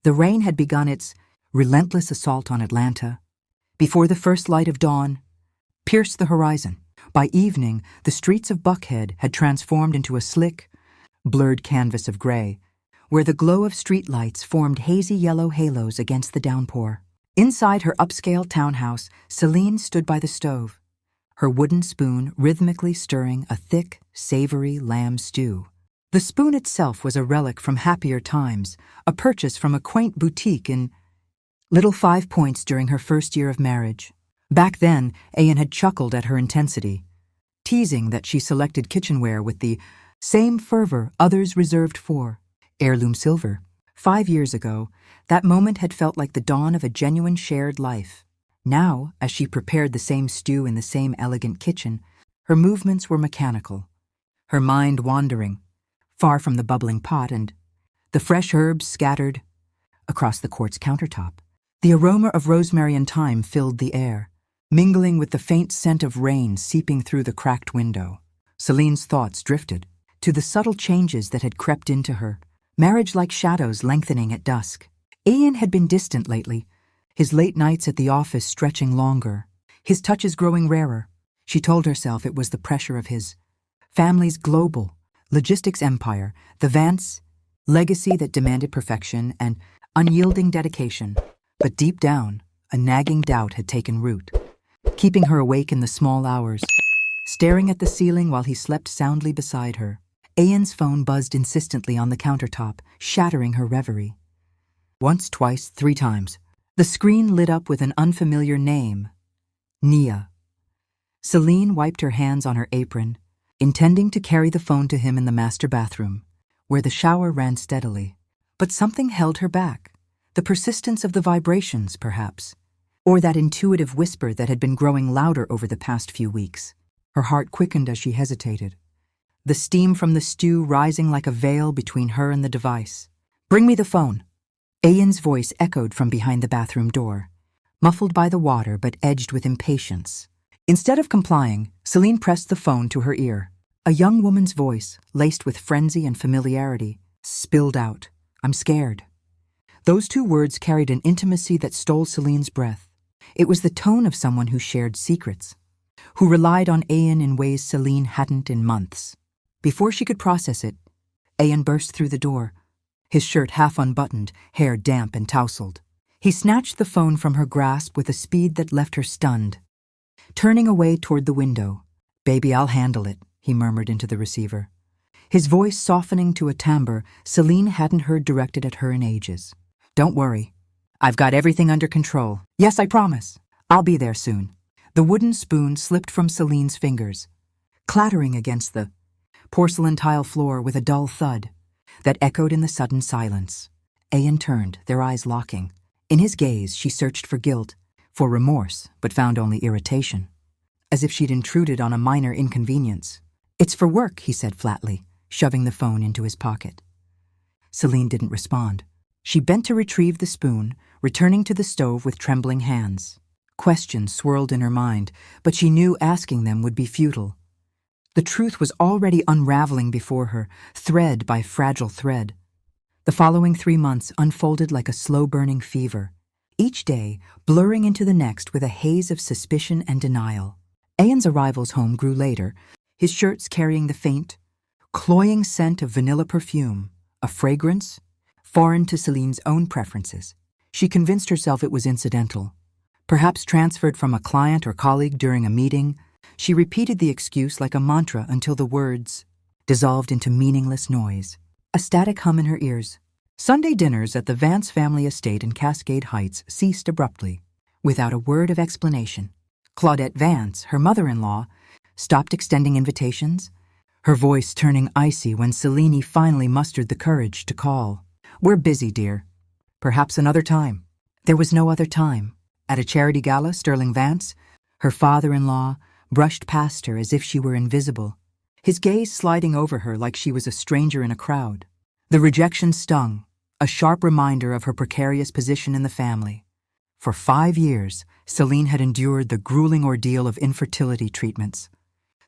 The rain had begun its relentless assault on Atlanta. Before the first light of dawn pierced the horizon, by evening the streets of Buckhead had transformed into a slick, blurred canvas of gray, where the glow of streetlights formed hazy yellow halos against the downpour. Inside her upscale townhouse, Celine stood by the stove, her wooden spoon rhythmically stirring a thick, savory lamb stew. The spoon itself was a relic from happier times, a purchase from a quaint boutique in Little 5 Points during her first year of marriage. Back then, Ayan had chuckled at her intensity, teasing that she selected kitchenware with the same fervor others reserved for heirloom silver. 5 years ago, that moment had felt like the dawn of a genuine shared life. Now, as she prepared the same stew in the same elegant kitchen, her movements were mechanical, her mind wandering, far from the bubbling pot and the fresh herbs scattered across the quartz countertop. The aroma of rosemary and thyme filled the air, mingling with the faint scent of rain seeping through the cracked window. Celine's thoughts drifted to the subtle changes that had crept into her, marriage-like shadows lengthening at dusk. Ayan had been distant lately, his late nights at the office stretching longer, his touches growing rarer. She told herself it was the pressure of his family's global logistics empire, the Vance legacy that demanded perfection and unyielding dedication. But deep down, a nagging doubt had taken root, keeping her awake in the small hours, staring at the ceiling while he slept soundly beside her. Ayan's phone buzzed insistently on the countertop, shattering her reverie. Once, twice, 3 times. The screen lit up with an unfamiliar name, Nia. Celine wiped her hands on her apron, intending to carry the phone to him in the master bathroom, where the shower ran steadily. But something held her back. The persistence of the vibrations, perhaps, or that intuitive whisper that had been growing louder over the past few weeks. Her heart quickened as she hesitated, the steam from the stew rising like a veil between her and the device. "Bring me the phone." Ayan's voice echoed from behind the bathroom door, muffled by the water but edged with impatience. Instead of complying, Celine pressed the phone to her ear. A young woman's voice, laced with frenzy and familiarity, spilled out, "I'm scared." Those 2 words carried an intimacy that stole Celine's breath. It was the tone of someone who shared secrets, who relied on Ayan in ways Celine hadn't in months. Before she could process it, Ayan burst through the door, his shirt half unbuttoned, hair damp and tousled. He snatched the phone from her grasp with a speed that left her stunned. Turning away toward the window, "Baby, I'll handle it," he murmured into the receiver, his voice softening to a timbre Celine hadn't heard directed at her in ages. "Don't worry. I've got everything under control. Yes, I promise. I'll be there soon." The wooden spoon slipped from Celine's fingers, clattering against the porcelain tile floor with a dull thud that echoed in the sudden silence. Ayan turned, their eyes locking. In his gaze, she searched for guilt, for remorse, but found only irritation, as if she'd intruded on a minor inconvenience. "It's for work," he said flatly, shoving the phone into his pocket. Celine didn't respond. She bent to retrieve the spoon, returning to the stove with trembling hands. Questions swirled in her mind, but she knew asking them would be futile. The truth was already unraveling before her, thread by fragile thread. The following 3 months unfolded like a slow-burning fever, each day blurring into the next with a haze of suspicion and denial. Ayan's arrivals home grew later, his shirts carrying the faint, cloying scent of vanilla perfume, a fragrance foreign to Celine's own preferences. She convinced herself it was incidental, perhaps transferred from a client or colleague during a meeting. She repeated the excuse like a mantra until the words dissolved into meaningless noise, a static hum in her ears. Sunday dinners at the Vance family estate in Cascade Heights ceased abruptly, without a word of explanation. Claudette Vance, her mother-in-law, stopped extending invitations, her voice turning icy when Celine finally mustered the courage to call. "We're busy, dear. Perhaps another time." There was no other time. At a charity gala, Sterling Vance, her father-in-law, brushed past her as if she were invisible, his gaze sliding over her like she was a stranger in a crowd. The rejection stung, a sharp reminder of her precarious position in the family. For 5 years, Celine had endured the grueling ordeal of infertility treatments.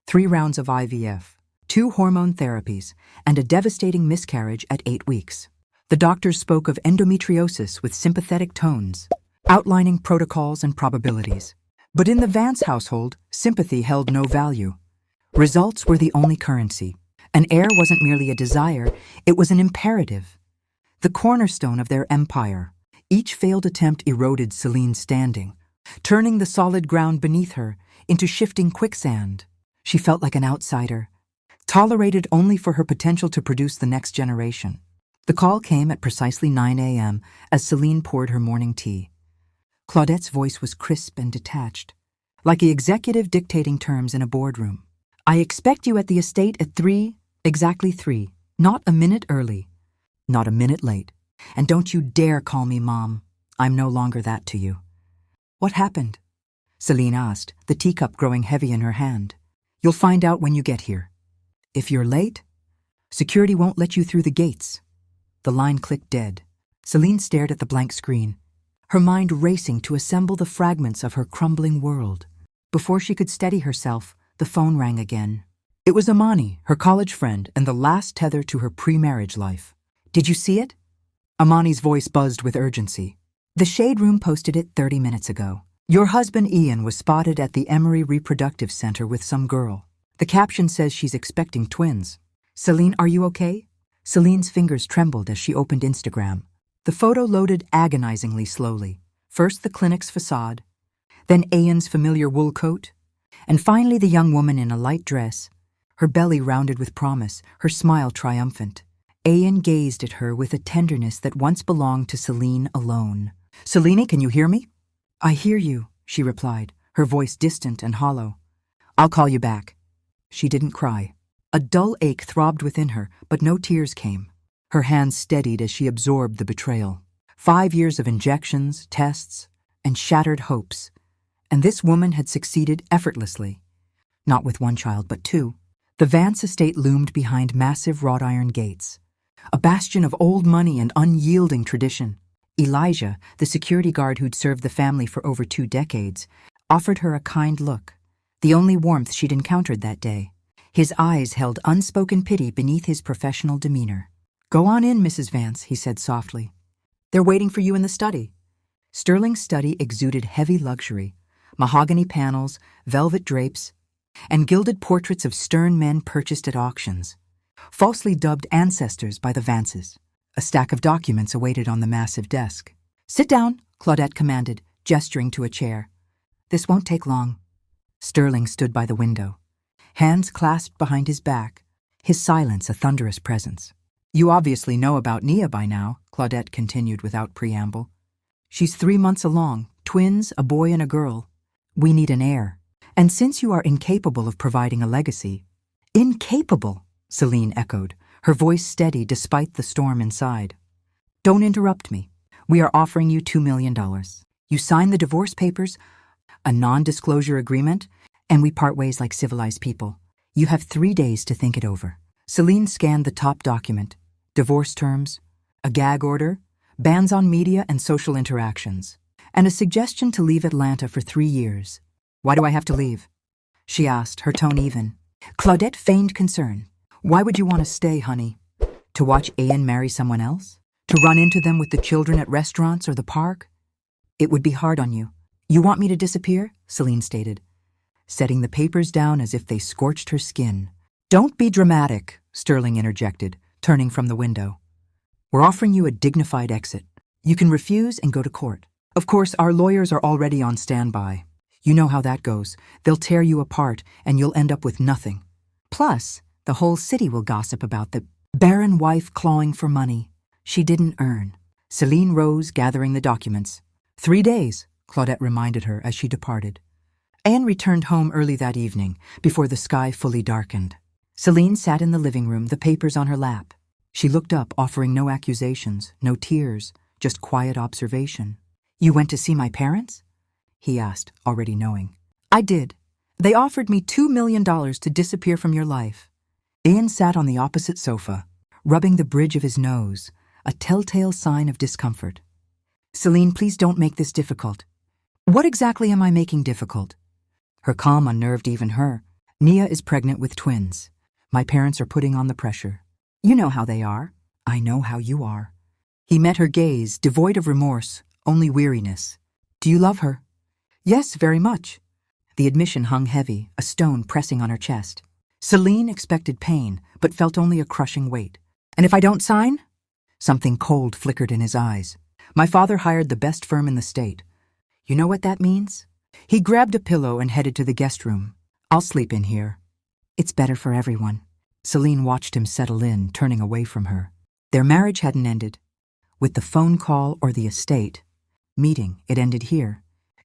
3 rounds of IVF, 2 hormone therapies, and a devastating miscarriage at 8 weeks. The doctors spoke of endometriosis with sympathetic tones, outlining protocols and probabilities. But in the Vance household, sympathy held no value. Results were the only currency. An heir wasn't merely a desire, it was an imperative. The cornerstone of their empire. Each failed attempt eroded Celine's standing, turning the solid ground beneath her into shifting quicksand. She felt like an outsider, tolerated only for her potential to produce the next generation. The call came at precisely 9 a.m. as Celine poured her morning tea. Claudette's voice was crisp and detached, like the executive dictating terms in a boardroom. I expect you at the estate at 3, exactly 3, not a minute early, not a minute late. And don't you dare call me Mom. I'm no longer that to you. What happened? Celine asked, the teacup growing heavy in her hand. You'll find out when you get here. If you're late, security won't let you through the gates. The line clicked dead. Celine stared at the blank screen, her mind racing to assemble the fragments of her crumbling world. Before she could steady herself, the phone rang again. It was Amani, her college friend, and the last tether to her pre-marriage life. Did you see it? Amani's voice buzzed with urgency. The Shade Room posted it 30 minutes ago. Your husband Ian was spotted at the Emory Reproductive Center with some girl. The caption says she's expecting twins. Celine, are you okay? Celine's fingers trembled as she opened Instagram. The photo loaded agonizingly slowly. First the clinic's facade, then Ian's familiar wool coat, and finally the young woman in a light dress, her belly rounded with promise, her smile triumphant. Ian gazed at her with a tenderness that once belonged to Celine alone. Celine, can you hear me? I hear you, she replied, her voice distant and hollow. I'll call you back. She didn't cry. A dull ache throbbed within her, but no tears came. Her hands steadied as she absorbed the betrayal. 5 years of injections, tests, and shattered hopes. And this woman had succeeded effortlessly. Not with 1 child, but 2. The Vance estate loomed behind massive wrought iron gates, a bastion of old money and unyielding tradition. Elijah, the security guard who'd served the family for over 2 decades, offered her a kind look, the only warmth she'd encountered that day. His eyes held unspoken pity beneath his professional demeanor. Go on in, Mrs. Vance, he said softly. They're waiting for you in the study. Sterling's study exuded heavy luxury, mahogany panels, velvet drapes, and gilded portraits of stern men purchased at auctions, falsely dubbed ancestors by the Vances. A stack of documents awaited on the massive desk. Sit down, Claudette commanded, gesturing to a chair. This won't take long. Sterling stood by the window, hands clasped behind his back, his silence a thunderous presence. You obviously know about Nia by now, Claudette continued without preamble. She's 3 months along, twins, a boy and a girl. We need an heir. And since you are incapable of providing a legacy— Incapable, Celine echoed, her voice steady despite the storm inside. Don't interrupt me. We are offering you $2 million. You sign the divorce papers, a non-disclosure agreement, and we part ways like civilized people. You have 3 days to think it over. Celine scanned the top document. Divorce terms, a gag order, bans on media and social interactions, and a suggestion to leave Atlanta for 3 years. Why do I have to leave? She asked, her tone even. Claudette feigned concern. Why would you want to stay, honey? To watch Ian marry someone else? To run into them with the children at restaurants or the park? It would be hard on you. You want me to disappear? Celine stated, setting the papers down as if they scorched her skin. Don't be dramatic, Sterling interjected, turning from the window. We're offering you a dignified exit. You can refuse and go to court. Of course, our lawyers are already on standby. You know how that goes. They'll tear you apart and you'll end up with nothing. Plus, the whole city will gossip about the barren wife clawing for money she didn't earn. Celine rose, gathering the documents. 3 days, Claudette reminded her as she departed. Anne returned home early that evening, before the sky fully darkened. Celine sat in the living room, the papers on her lap. She looked up, offering no accusations, no tears, just quiet observation. You went to see my parents? He asked, already knowing. I did. They offered me $2 million to disappear from your life. Ian sat on the opposite sofa, rubbing the bridge of his nose, a telltale sign of discomfort. Celine, please don't make this difficult. What exactly am I making difficult? Her calm unnerved even her. Nia is pregnant with twins. My parents are putting on the pressure. You know how they are. I know how you are. He met her gaze, devoid of remorse, only weariness. "Do you love her?" "Yes, very much." The admission hung heavy, a stone pressing on her chest. Celine expected pain, but felt only a crushing weight. "And if I don't sign?" Something cold flickered in his eyes. "My father hired the best firm in the state. You know what that means?" He grabbed a pillow and headed to the guest room. "I'll sleep in here." "It's better for everyone." Celine watched him settle in, turning away from her. Their marriage hadn't ended with the phone call or the estate. Meeting, it ended here,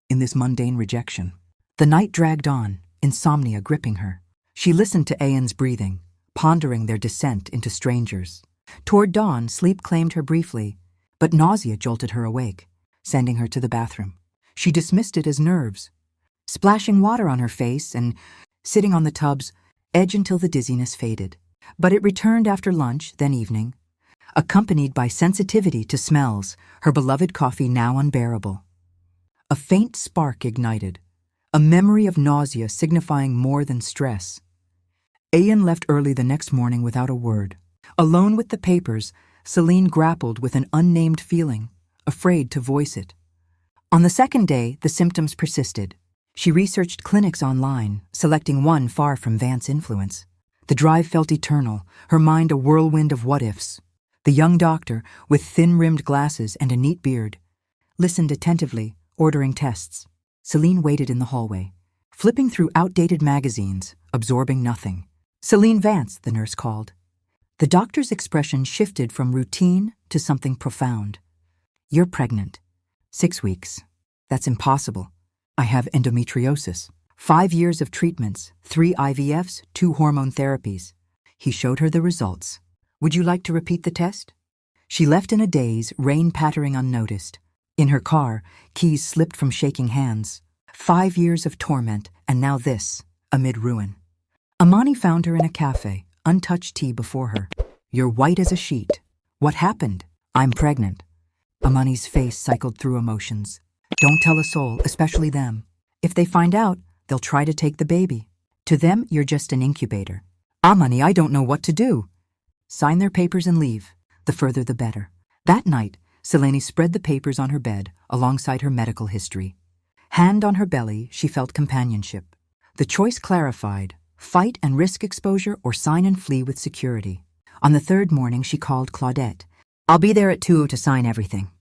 in this mundane rejection. The night dragged on, insomnia gripping her. She listened to Ayan's breathing, pondering their descent into strangers. Toward dawn, sleep claimed her briefly, but nausea jolted her awake, sending her to the bathroom. She dismissed it as nerves. Splashing water on her face and sitting on the tub's edge until the dizziness faded. But it returned after lunch, then evening, accompanied by sensitivity to smells, her beloved coffee now unbearable. A faint spark ignited, a memory of nausea signifying more than stress. Ayan left early the next morning without a word. Alone with the papers, Celine grappled with an unnamed feeling, afraid to voice it. On the second day, the symptoms persisted. She researched clinics online, selecting one far from Vance's influence. The drive felt eternal, her mind a whirlwind of what-ifs. The young doctor, with thin-rimmed glasses and a neat beard, listened attentively, ordering tests. Celine waited in the hallway, flipping through outdated magazines, absorbing nothing. "Celine Vance," the nurse called. The doctor's expression shifted from routine to something profound. "You're pregnant. 6 weeks. That's impossible. I have endometriosis. 5 years of treatments, 3 IVFs, 2 hormone therapies." He showed her the results. "Would you like to repeat the test?" She left in a daze, rain pattering unnoticed. In her car, keys slipped from shaking hands. 5 years of torment, and now this, amid ruin. Amani found her in a cafe, untouched tea before her. "You're white as a sheet. What happened?" "I'm pregnant." Amani's face cycled through emotions. "Don't tell a soul, especially them. If they find out, they'll try to take the baby. To them, you're just an incubator." "Amani, I don't know what to do." "Sign their papers and leave. The further the better." That night, Selene spread the papers on her bed alongside her medical history. Hand on her belly, she felt companionship. The choice clarified: fight and risk exposure or sign and flee with security. On the third morning, she called Claudette. "I'll be there at 2 to sign everything."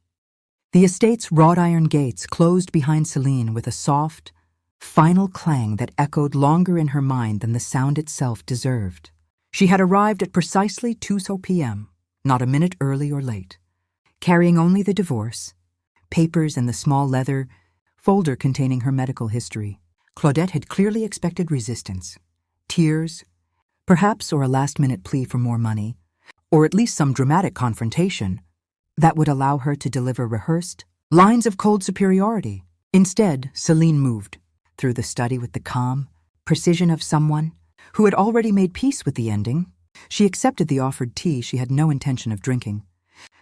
The estate's wrought iron gates closed behind Celine with a soft, final clang that echoed longer in her mind than the sound itself deserved. She had arrived at precisely 2 p.m., not a minute early or late, carrying only the divorce, papers and the small leather folder containing her medical history. Claudette had clearly expected resistance. Tears, perhaps, or a last-minute plea for more money, or at least some dramatic confrontation that would allow her to deliver rehearsed lines of cold superiority. Instead, Celine moved through the study with the calm precision of someone who had already made peace with the ending. She accepted the offered tea she had no intention of drinking,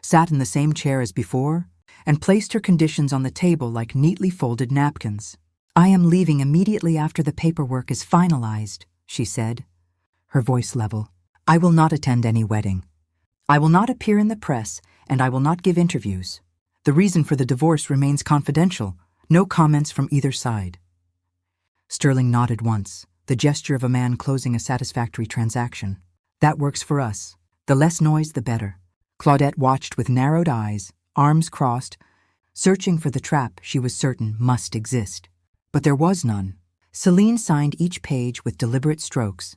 sat in the same chair as before, and placed her conditions on the table like neatly folded napkins. "I am leaving immediately after the paperwork is finalized," she said, her voice level. "I will not attend any wedding. I will not appear in the press, and I will not give interviews. The reason for the divorce remains confidential. No comments from either side." Sterling nodded once, the gesture of a man closing a satisfactory transaction. "That works for us. The less noise, the better." Claudette watched with narrowed eyes, arms crossed, searching for the trap she was certain must exist. But there was none. Celine signed each page with deliberate strokes,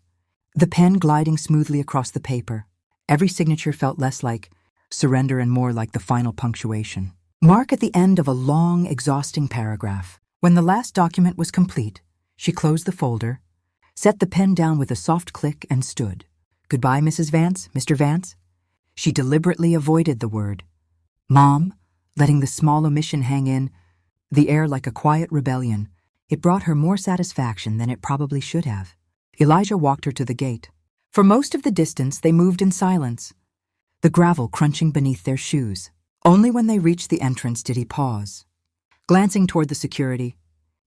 the pen gliding smoothly across the paper. Every signature felt less like surrender and more like the final punctuation. Mark at the end of a long, exhausting paragraph. When the last document was complete, she closed the folder, set the pen down with a soft click, and stood. "Goodbye, Mrs. Vance, Mr. Vance." She deliberately avoided the word "Mom," letting the small omission hang in the air like a quiet rebellion. It brought her more satisfaction than it probably should have. Elijah walked her to the gate. For most of the distance, they moved in silence, the gravel crunching beneath their shoes. Only when they reached the entrance did he pause, glancing toward the security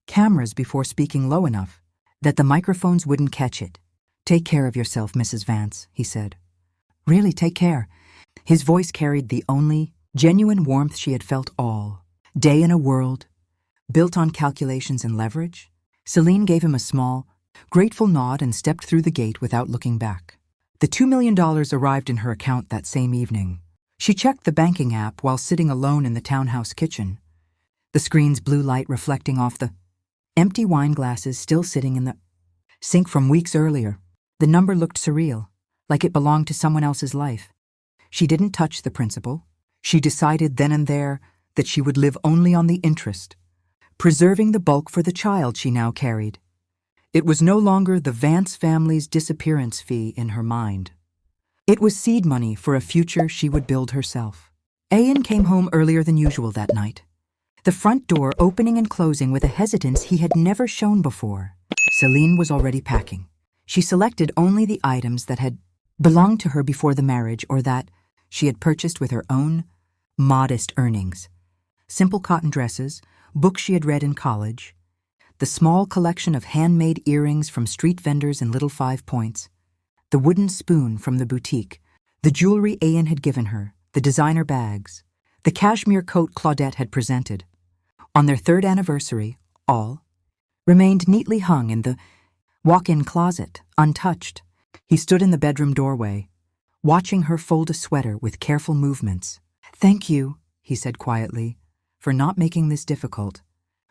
cameras before speaking low enough that the microphones wouldn't catch it. "Take care of yourself, Mrs. Vance," he said. "Really, take care." His voice carried the only Genuine warmth she had felt all day in a world built on calculations and leverage. Celine gave him a small, grateful nod and stepped through the gate without looking back. The $2 million arrived in her account that same evening. She checked the banking app while sitting alone in the townhouse kitchen, the screen's blue light reflecting off the empty wine glasses still sitting in the sink from weeks earlier. The number looked surreal, like it belonged to someone else's life. She didn't touch the principal. She decided then and there that she would live only on the interest, preserving the bulk for the child she now carried. It was no longer the Vance family's disappearance fee in her mind. It was seed money for a future she would build herself. Ian came home earlier than usual that night, the front door opening and closing with a hesitance he had never shown before. Celine was already packing. She selected only the items that had belonged to her before the marriage or that she had purchased with her own modest earnings. Simple cotton dresses, books she had read in college, the small collection of handmade earrings from street vendors in Little 5 Points, the wooden spoon from the boutique, the jewelry Ian had given her, the designer bags, the cashmere coat Claudette had presented. On their 3rd anniversary, all remained neatly hung in the walk-in closet, untouched. He stood in the bedroom doorway, watching her fold a sweater with careful movements. "Thank you," he said quietly, "for not making this difficult,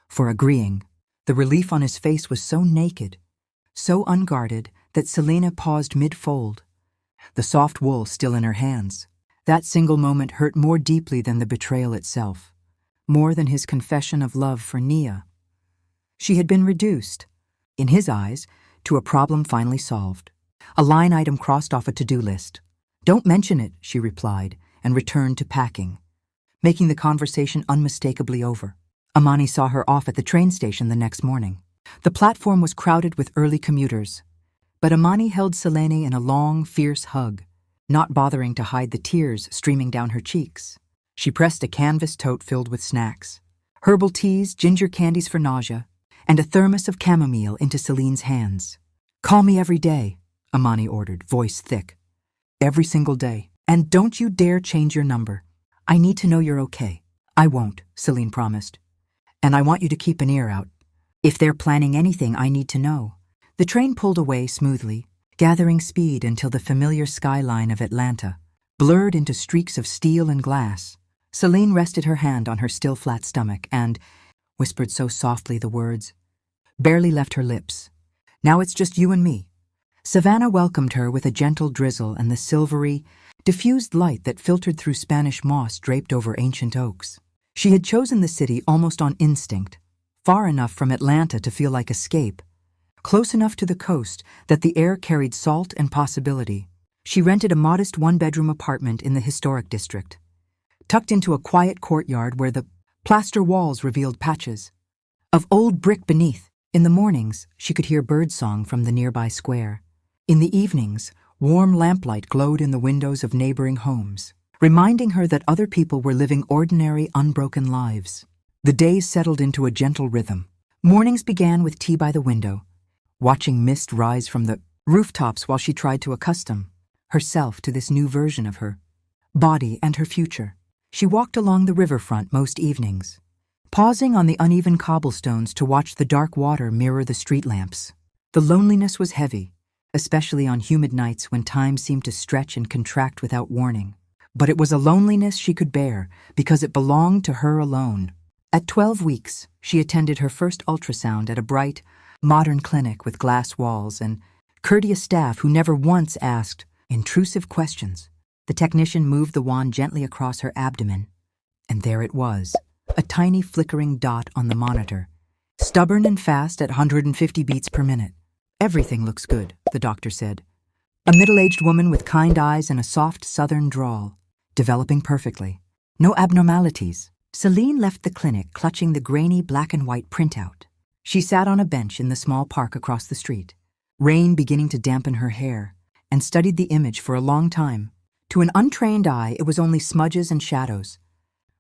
for agreeing." The relief on his face was so naked, so unguarded, that Selena paused mid-fold, the soft wool still in her hands. That single moment hurt more deeply than the betrayal itself, more than his confession of love for Nia. She had been reduced, in his eyes, to a problem finally solved, a line item crossed off a to-do list. "Don't mention it," she replied, and returned to packing, making the conversation unmistakably over. Amani saw her off at the train station the next morning. The platform was crowded with early commuters, but Amani held Selene in a long, fierce hug, not bothering to hide the tears streaming down her cheeks. She pressed a canvas tote filled with snacks, herbal teas, ginger candies for nausea, and a thermos of chamomile into Celine's hands. "Call me every day," Amani ordered, voice thick. "Every single day. And don't you dare change your number. I need to know you're okay." "I won't," Celine promised. "And I want you to keep an ear out. If they're planning anything, I need to know." The train pulled away smoothly, gathering speed until the familiar skyline of Atlanta blurred into streaks of steel and glass. Celine rested her hand on her still flat stomach and whispered so softly the words barely left her lips. "Now it's just you and me." Savannah welcomed her with a gentle drizzle and the silvery, diffused light that filtered through Spanish moss draped over ancient oaks. She had chosen the city almost on instinct, far enough from Atlanta to feel like escape, close enough to the coast that the air carried salt and possibility. She rented a modest 1-bedroom apartment in the historic district, tucked into a quiet courtyard where the plaster walls revealed patches of old brick beneath. In the mornings, she could hear birdsong from the nearby square. In the evenings, warm lamplight glowed in the windows of neighboring homes, reminding her that other people were living ordinary, unbroken lives. The days settled into a gentle rhythm. Mornings began with tea by the window, watching mist rise from the rooftops while she tried to accustom herself to this new version of her body and her future. She walked along the riverfront most evenings, pausing on the uneven cobblestones to watch the dark water mirror the street lamps. The loneliness was heavy, especially on humid nights when time seemed to stretch and contract without warning. But it was a loneliness she could bear because it belonged to her alone. At 12 weeks, she attended her first ultrasound at a bright, modern clinic with glass walls and courteous staff who never once asked intrusive questions. The technician moved the wand gently across her abdomen, and there it was, a tiny flickering dot on the monitor, stubborn and fast at 150 beats per minute. "Everything looks good," the doctor said. A middle-aged woman with kind eyes and a soft southern drawl, developing perfectly. No abnormalities. Celine left the clinic clutching the grainy black and white printout. She sat on a bench in the small park across the street, rain beginning to dampen her hair, and studied the image for a long time. To an untrained eye, it was only smudges and shadows.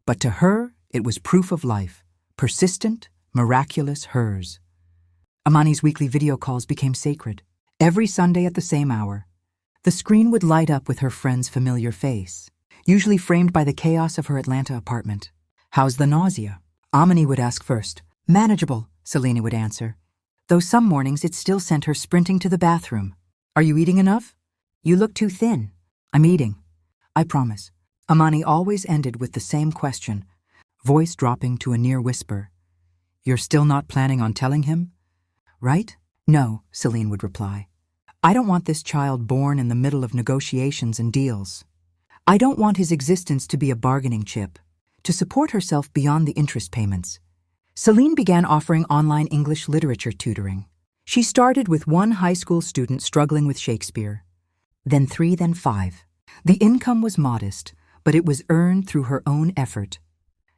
But to her, it was proof of life, persistent, miraculous hers. Amani's weekly video calls became sacred. Every Sunday at the same hour, the screen would light up with her friend's familiar face. usually framed by the chaos of her Atlanta apartment. "How's the nausea?" Auntie would ask first. "Manageable," Selena would answer, though some mornings it still sent her sprinting to the bathroom. "Are you eating enough?" "You look too thin." "I'm eating. I promise." Auntie always ended with the same question, voice dropping to a near whisper. "You're still not planning on telling him? Right?" "No," Celine would reply. "I don't want this child born in the middle of negotiations and deals. I don't want his existence to be a bargaining chip, to support herself beyond the interest payments." Celine began offering online English literature tutoring. She started with one high school student struggling with Shakespeare, then 3, then 5. The income was modest, but it was earned through her own effort.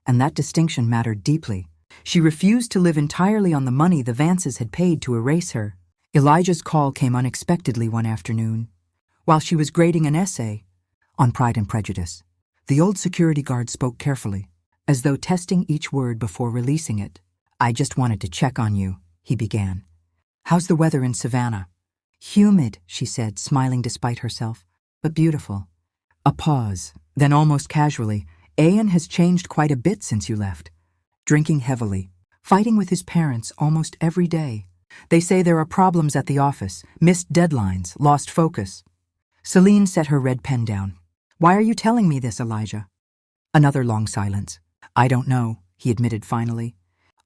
And that distinction mattered deeply. She refused to live entirely on the money the Vances had paid to erase her. Elijah's call came unexpectedly one afternoon, while she was grading an essay on Pride and Prejudice. The old security guard spoke carefully, as though testing each word before releasing it. "I just wanted to check on you," he began. "How's the weather in Savannah?" "Humid," she said, smiling despite herself, "but beautiful." A pause, then almost casually, "Ian has changed quite a bit since you left. Drinking heavily, fighting with his parents almost every day. They say there are problems at the office, missed deadlines, lost focus." Celine set her red pen down. "Why are you telling me this, Elijah?" Another long silence. "I don't know," he admitted finally.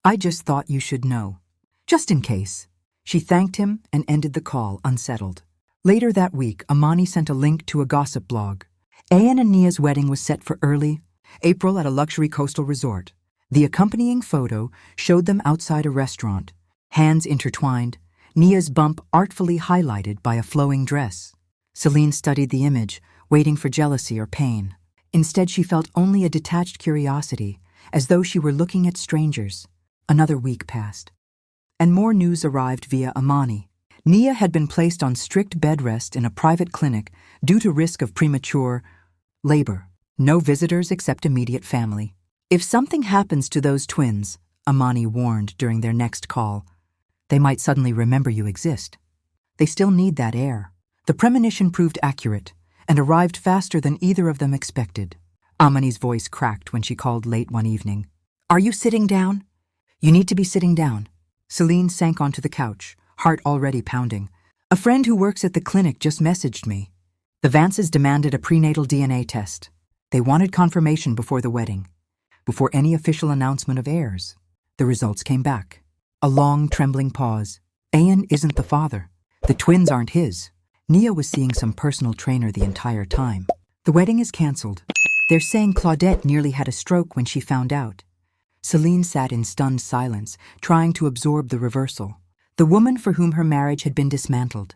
"I just thought you should know. Just in case." She thanked him and ended the call, unsettled. Later that week, Auntie sent a link to a gossip blog. Ian and Nia's wedding was set for early April at a luxury coastal resort. The accompanying photo showed them outside a restaurant, hands intertwined, Nia's bump artfully highlighted by a flowing dress. Celine studied the image, waiting for jealousy or pain. Instead, she felt only a detached curiosity, as though she were looking at strangers. Another week passed, and more news arrived via Auntie. Nia had been placed on strict bed rest in a private clinic due to risk of premature labor. No visitors except immediate family. "If something happens to those twins," Auntie warned during their next call, "they might suddenly remember you exist. They still need that air." The premonition proved accurate and arrived faster than either of them expected. Auntie's voice cracked when she called late one evening. "Are you sitting down?" "You need to be sitting down." Celine sank onto the couch, heart already pounding. "A friend who works at the clinic just messaged me. The Vances demanded a prenatal DNA test. They wanted confirmation before the wedding, before any official announcement of heirs." The results came back. A long, trembling pause. "Ian isn't the father. The twins aren't his. Nia was seeing some personal trainer the entire time. The wedding is cancelled. They're saying Claudette nearly had a stroke when she found out." Celine sat in stunned silence, trying to absorb the reversal. The woman for whom her marriage had been dismantled,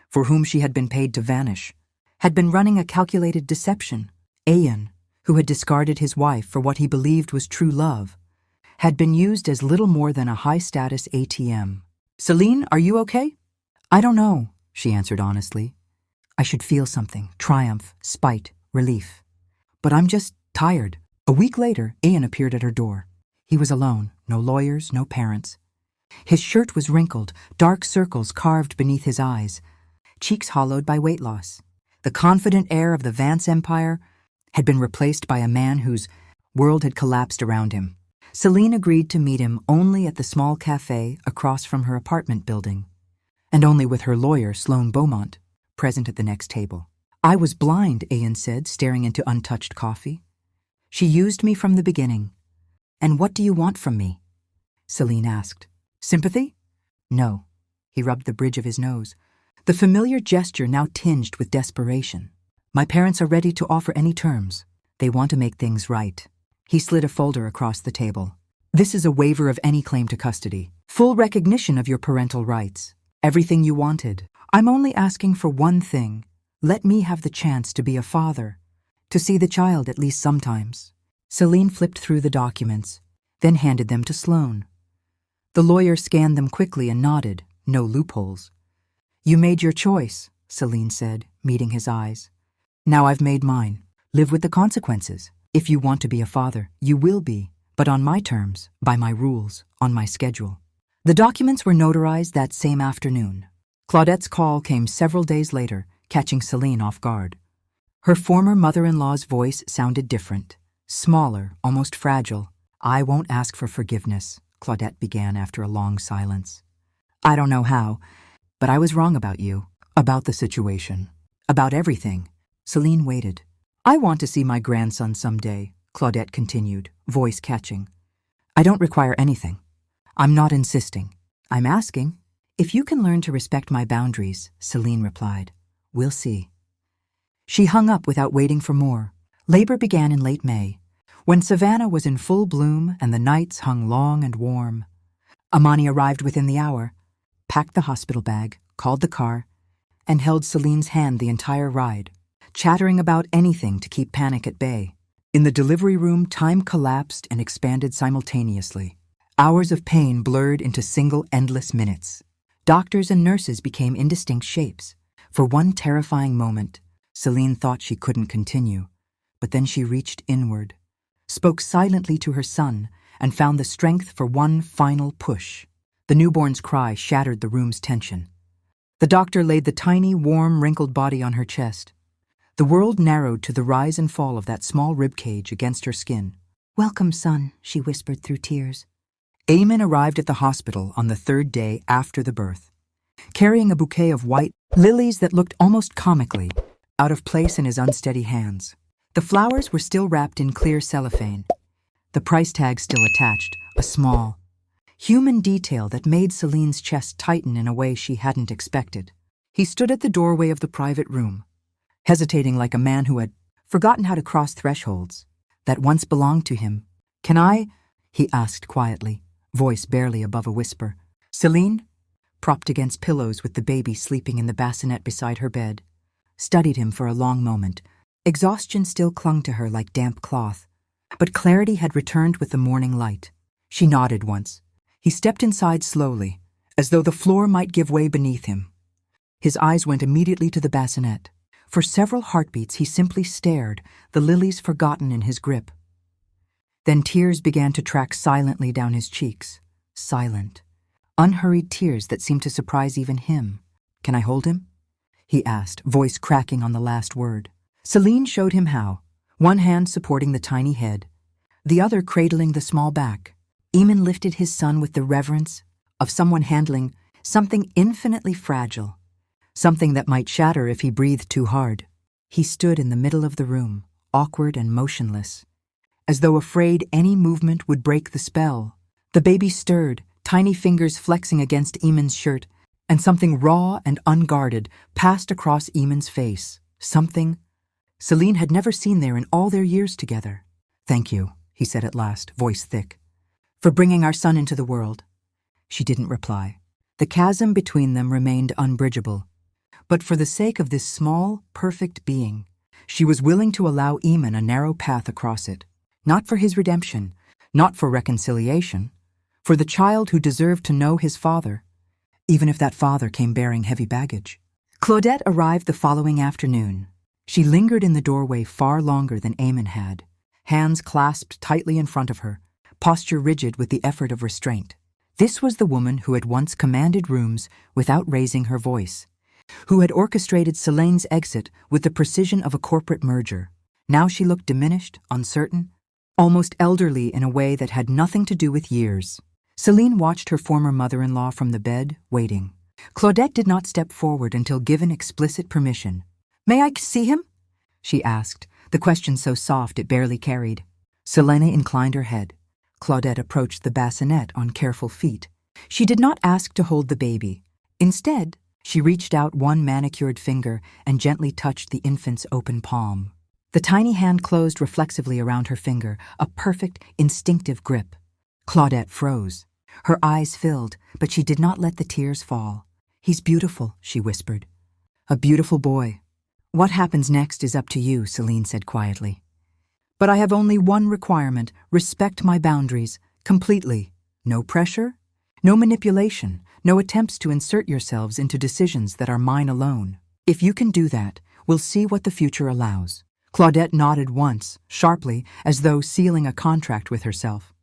for whom she had been paid to vanish, had been running a calculated deception. Ian, who had discarded his wife for what he believed was true love, had been used as little more than a high-status ATM. "Celine, are you okay?" "I don't know," she answered honestly. "I should feel something, triumph, spite, relief. But I'm just tired." A week later, Ian appeared at her door. He was alone, no lawyers, no parents. His shirt was wrinkled, dark circles carved beneath his eyes, cheeks hollowed by weight loss. The confident heir of the Vance empire had been replaced by a man whose world had collapsed around him. Celine agreed to meet him only at the small cafe across from her apartment building, and only with her lawyer, Sloane Beaumont, present at the next table. "I was blind," Ian said, staring into untouched coffee. "She used me from the beginning." "And what do you want from me?" Celine asked. "Sympathy?" "No." He rubbed the bridge of his nose, the familiar gesture now tinged with desperation. "My parents are ready to offer any terms. They want to make things right." He slid a folder across the table. "This is a waiver of any claim to custody. Full recognition of your parental rights. Everything you wanted. I'm only asking for one thing. Let me have the chance to be a father, to see the child at least sometimes." Celine flipped through the documents, then handed them to Sloane. The lawyer scanned them quickly and nodded, no loopholes. "You made your choice," Celine said, meeting his eyes. "Now I've made mine. Live with the consequences. If you want to be a father, you will be, but on my terms, by my rules, on my schedule." The documents were notarized that same afternoon. Claudette's call came several days later, catching Celine off guard. Her former mother-in-law's voice sounded different, smaller, almost fragile. "I won't ask for forgiveness," Claudette began after a long silence. "I don't know how, but I was wrong about you, about the situation, about everything." Celine waited. "I want to see my grandson someday," Claudette continued, voice catching. "I don't require anything. I'm not insisting. I'm asking. If you can learn to respect my boundaries," Celine replied. "We'll see." She hung up without waiting for more. Labor began in late May, when Savannah was in full bloom and the nights hung long and warm. Amani arrived within the hour, packed the hospital bag, called the car, and held Celine's hand the entire ride, chattering about anything to keep panic at bay. In the delivery room, time collapsed and expanded simultaneously. Hours of pain blurred into single endless minutes. Doctors and nurses became indistinct shapes. For one terrifying moment, Celine thought she couldn't continue, but then she reached inward, spoke silently to her son, and found the strength for one final push. The newborn's cry shattered the room's tension. The doctor laid the tiny, warm, wrinkled body on her chest. The world narrowed to the rise and fall of that small ribcage against her skin. "Welcome, son," she whispered through tears. Eamon arrived at the hospital on the third day after the birth, carrying a bouquet of white lilies that looked almost comically out of place in his unsteady hands. The flowers were still wrapped in clear cellophane, the price tag still attached, a small, human detail that made Celine's chest tighten in a way she hadn't expected. He stood at the doorway of the private room, hesitating like a man who had forgotten how to cross thresholds that once belonged to him. "Can I?" he asked quietly, voice barely above a whisper. Celine, propped against pillows with the baby sleeping in the bassinet beside her bed, studied him for a long moment. Exhaustion still clung to her like damp cloth, but clarity had returned with the morning light. She nodded once. He stepped inside slowly, as though the floor might give way beneath him. His eyes went immediately to the bassinet. For several heartbeats he simply stared, the lilies forgotten in his grip. Then tears began to track silently down his cheeks, silent, unhurried tears that seemed to surprise even him. "Can I hold him?" he asked, voice cracking on the last word. Celine showed him how, one hand supporting the tiny head, the other cradling the small back. Eamon lifted his son with the reverence of someone handling something infinitely fragile, something that might shatter if he breathed too hard. He stood in the middle of the room, awkward and motionless, as though afraid any movement would break the spell. The baby stirred, tiny fingers flexing against Eamon's shirt, and something raw and unguarded passed across Eamon's face. Something Celine had never seen there in all their years together. "Thank you," he said at last, voice thick, "for bringing our son into the world." She didn't reply. The chasm between them remained unbridgeable. But for the sake of this small, perfect being, she was willing to allow Eamon a narrow path across it. Not for his redemption, not for reconciliation, for the child who deserved to know his father, even if that father came bearing heavy baggage. Claudette arrived the following afternoon. She lingered in the doorway far longer than Eamon had, hands clasped tightly in front of her, posture rigid with the effort of restraint. This was the woman who had once commanded rooms without raising her voice, who had orchestrated Celine's exit with the precision of a corporate merger. Now she looked diminished, uncertain, almost elderly in a way that had nothing to do with years. Celine watched her former mother-in-law from the bed, waiting. Claudette did not step forward until given explicit permission. "May I see him?" she asked, the question so soft it barely carried. Selene inclined her head. Claudette approached the bassinet on careful feet. She did not ask to hold the baby. Instead, she reached out one manicured finger and gently touched the infant's open palm. The tiny hand closed reflexively around her finger, a perfect, instinctive grip. Claudette froze. Her eyes filled, but she did not let the tears fall. "He's beautiful," she whispered. "A beautiful boy." "What happens next is up to you," Celine said quietly. "But I have only one requirement: respect my boundaries, completely. No pressure, no manipulation, no attempts to insert yourselves into decisions that are mine alone. If you can do that, we'll see what the future allows." Claudette nodded once, sharply, as though sealing a contract with herself.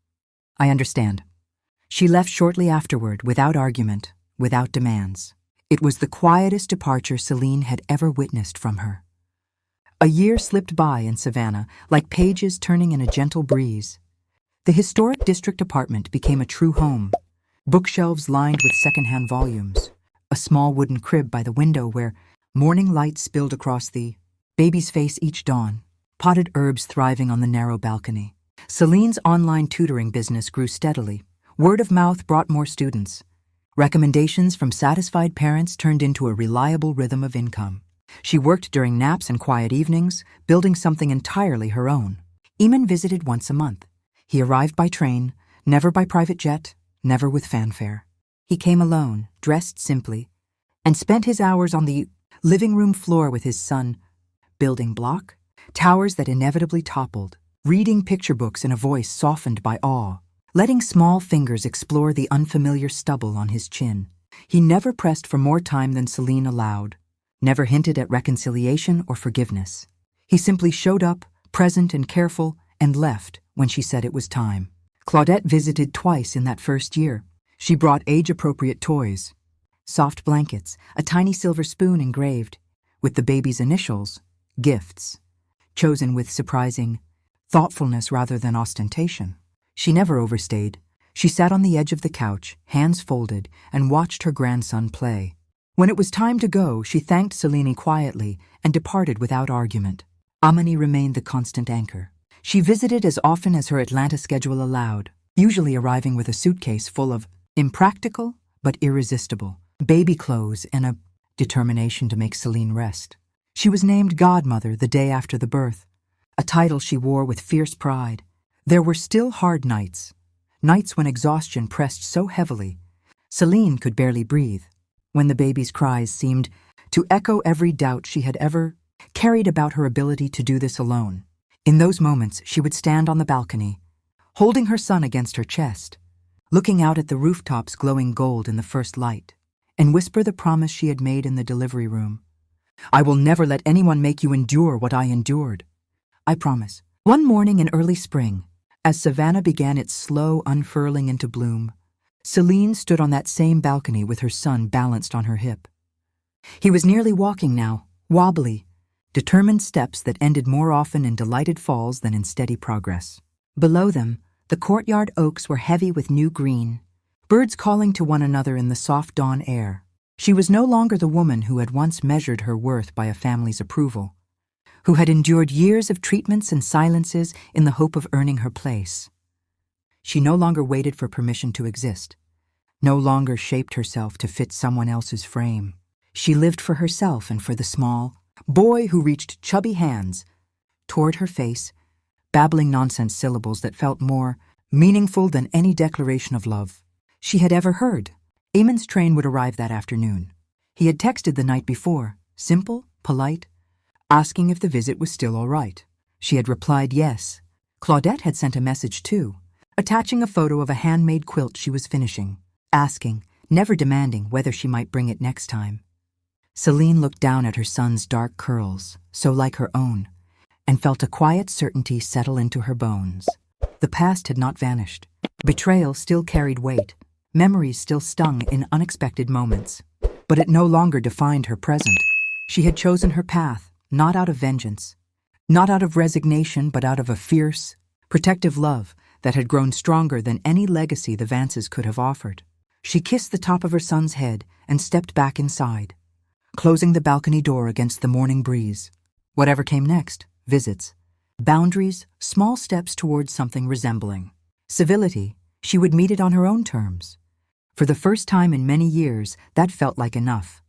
"I understand." She left shortly afterward, without argument, without demands. It was the quietest departure Celine had ever witnessed from her. A year slipped by in Savannah, like pages turning in a gentle breeze. The historic district apartment became a true home. Bookshelves lined with secondhand volumes, a small wooden crib by the window where morning light spilled across the baby's face each dawn, potted herbs thriving on the narrow balcony. Celine's online tutoring business grew steadily. Word of mouth brought more students. Recommendations from satisfied parents turned into a reliable rhythm of income. She worked during naps and quiet evenings, building something entirely her own. Eamon visited once a month. He arrived by train, never by private jet, never with fanfare. He came alone, dressed simply, and spent his hours on the living room floor with his son, building block, towers that inevitably toppled, reading picture books in a voice softened by awe, letting small fingers explore the unfamiliar stubble on his chin. He never pressed for more time than Celine allowed, never hinted at reconciliation or forgiveness. He simply showed up, present and careful, and left when she said it was time. Claudette visited twice in that first year. She brought age-appropriate toys, soft blankets, a tiny silver spoon engraved, with the baby's initials, gifts, chosen with surprising thoughtfulness rather than ostentation. She never overstayed. She sat on the edge of the couch, hands folded, and watched her grandson play. When it was time to go, she thanked Celine quietly and departed without argument. Auntie remained the constant anchor. She visited as often as her Atlanta schedule allowed, usually arriving with a suitcase full of impractical but irresistible baby clothes and a determination to make Celine rest. She was named godmother the day after the birth, a title she wore with fierce pride. There were still hard nights when exhaustion pressed so heavily Celine could barely breathe, when the baby's cries seemed to echo every doubt she had ever carried about her ability to do this alone. In those moments, she would stand on the balcony, holding her son against her chest, looking out at the rooftops glowing gold in the first light, and whisper the promise she had made in the delivery room. "I will never let anyone make you endure what I endured. I promise." One morning in early spring, as Savannah began its slow unfurling into bloom, Celine stood on that same balcony with her son balanced on her hip. He was nearly walking now, wobbly, determined steps that ended more often in delighted falls than in steady progress. Below them, the courtyard oaks were heavy with new green, birds calling to one another in the soft dawn air. She was no longer the woman who had once measured her worth by a family's approval, who had endured years of treatments and silences in the hope of earning her place. She no longer waited for permission to exist, no longer shaped herself to fit someone else's frame. She lived for herself and for the small boy who reached chubby hands toward her face, babbling nonsense syllables that felt more meaningful than any declaration of love she had ever heard. Eamon's train would arrive that afternoon. He had texted the night before, simple, polite, asking if the visit was still all right. She had replied yes. Claudette had sent a message too, attaching a photo of a handmade quilt she was finishing, asking, never demanding, whether she might bring it next time. Celine looked down at her son's dark curls, so like her own, and felt a quiet certainty settle into her bones. The past had not vanished. Betrayal still carried weight. Memories still stung in unexpected moments. But it no longer defined her present. She had chosen her path, not out of vengeance, not out of resignation, but out of a fierce, protective love that had grown stronger than any legacy the Vances could have offered. She kissed the top of her son's head and stepped back inside, closing the balcony door against the morning breeze. Whatever came next, visits, boundaries, small steps towards something resembling civility, she would meet it on her own terms. For the first time in many years, that felt like enough.